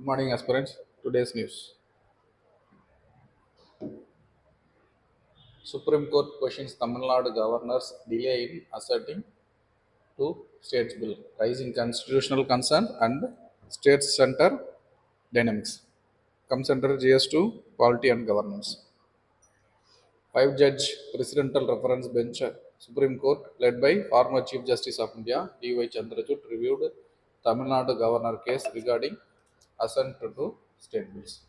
Good morning, aspirants. Today's news. Supreme Court questions Tamil Nadu governor's delay in asserting to states bill, raising constitutional concern and state center dynamics. Comes under GS2 Polity and Governance. Five-judge presidential reference bench Supreme Court, led by former Chief Justice of India D.Y. Chandrachud, reviewed Tamil Nadu governor case regarding assent to state bills.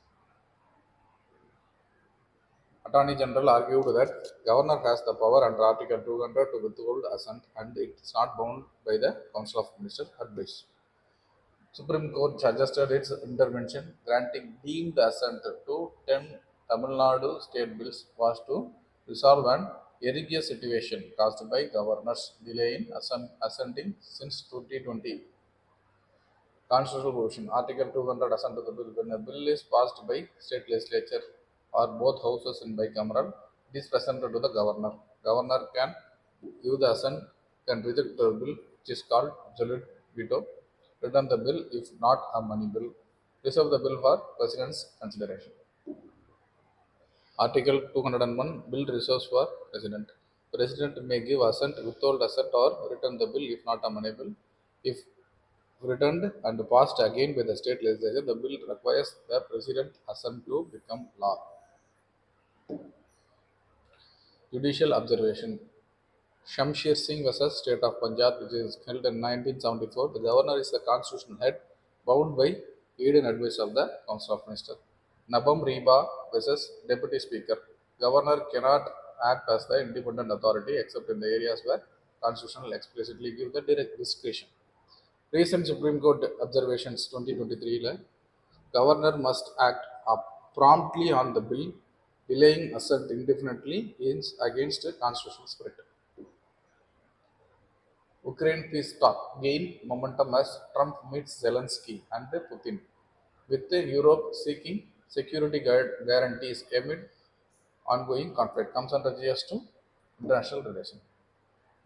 Attorney General argued that Governor has the power under Article 200 to withhold assent and it is not bound by the Council of Ministers' advice. Supreme Court suggested its intervention, granting deemed assent to 10 Tamil Nadu state bills was to resolve an egregious situation caused by governors' delay in assenting since 2020. Constitutional provision Article 200 assent to the bill. When a bill is passed by state legislature or both houses in bicameral, it is presented to the governor. Governor can give the assent, can reject the bill, which is called absolute veto, return the bill if not a money bill, reserve the bill for President's consideration. Article 201 Bill reserves for President. President may give assent, withhold assent, or return the bill if not a money bill. If returned and passed again by the state legislature, the bill requires the President assent to become law. Judicial observation. Shamsher Singh versus State of Punjab, which is held in 1974. The governor is the constitutional head, bound by aid and advice of the Council of Ministers. Nabam Reba versus Deputy Speaker. Governor cannot act as the independent authority except in the areas where constitutional explicitly give the direct discretion. Recent Supreme Court observations 2023 Governor must act promptly on the bill. Delaying assent indefinitely is against the constitutional spirit. Ukraine peace talk gain momentum as Trump meets Zelensky and Putin, with Europe seeking security guarantees amid ongoing conflict. Comes under GS2 international relations.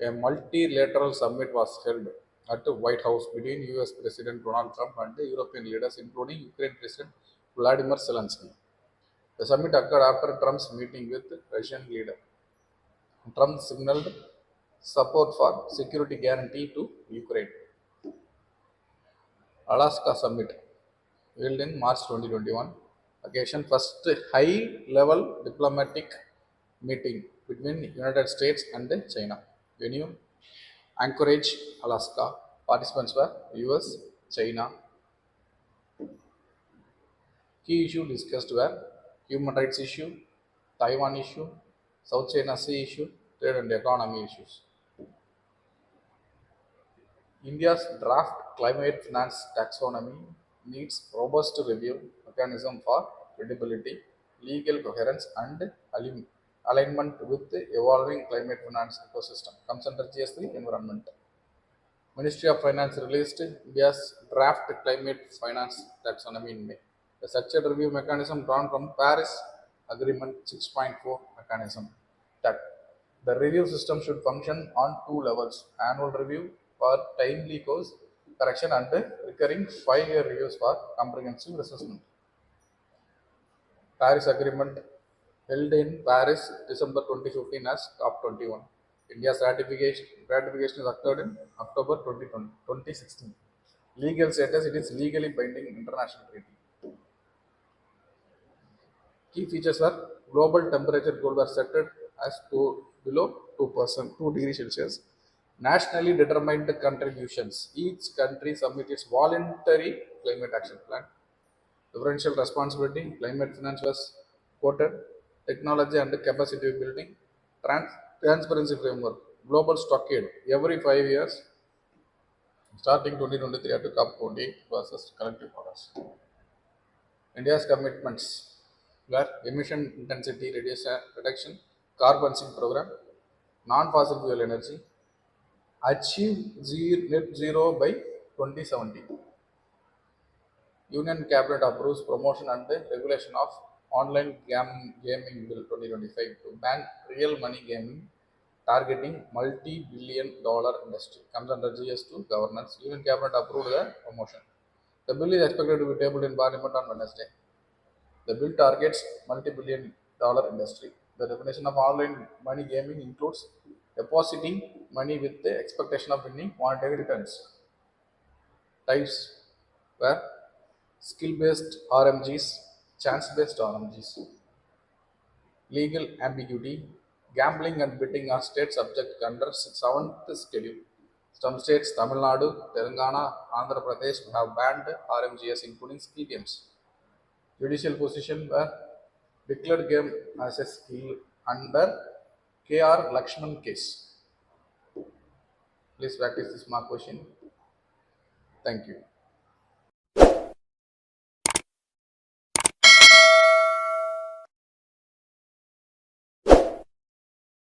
A multilateral summit was held at the White House between US President Donald Trump and the European leaders, including Ukraine President Vladimir Zelensky. The summit occurred after Trump's meeting with the Russian leader. Trump signaled support for security guarantee to Ukraine. Alaska Summit held in March 2021. Occasion first high-level diplomatic meeting between United States and China. Venue Anchorage, Alaska. Participants were US, China. Key issues discussed were human rights issue, Taiwan issue, South China Sea issue, trade and economy issues. India's draft climate finance taxonomy needs robust review mechanism for credibility, legal coherence, and alignment with the evolving climate finance ecosystem. Comes under GS3 Environment. Ministry of Finance released India's draft climate finance taxonomy in May. The structured review mechanism drawn from Paris Agreement 6.4 mechanism. That the review system should function on two levels: annual review for timely course correction and recurring 5-year reviews for comprehensive assessment. Paris Agreement held in Paris December 2015 as COP21. India's ratification is occurred in October 2016. Legal status: it is legally binding international treaty. Key features are global temperature goal were set as below 2%, 2 degrees Celsius. Nationally determined contributions. Each country submits its voluntary climate action plan. Differential responsibility, climate finance was quoted. Technology and capacity building. Transparency framework. Global stockade. Every 5 years, starting 2023 up to COP20 versus collective powers. India's commitments were emission intensity reduction, carbon sink program, non-fossil fuel energy, achieve net zero by 2070. Union Cabinet approves promotion and regulation of online gaming bill 2025 to ban real money gaming, targeting multi-billion dollar industry. Comes under GS2 governance. Union Cabinet approved the promotion. The bill is expected to be tabled in Parliament on Wednesday. The bill targets multi-billion-dollar industry. The definition of online money gaming includes depositing money with the expectation of winning monetary returns. Types were skill-based RMGs, chance-based RMGs. Legal ambiguity. Gambling and betting are state subject under 7th schedule. Some states, Tamil Nadu, Telangana, Andhra Pradesh, have banned RMGS, including skill games. Judicial position were declared game as a skill under KR Lakshman case. Please practice this mark question. Thank you.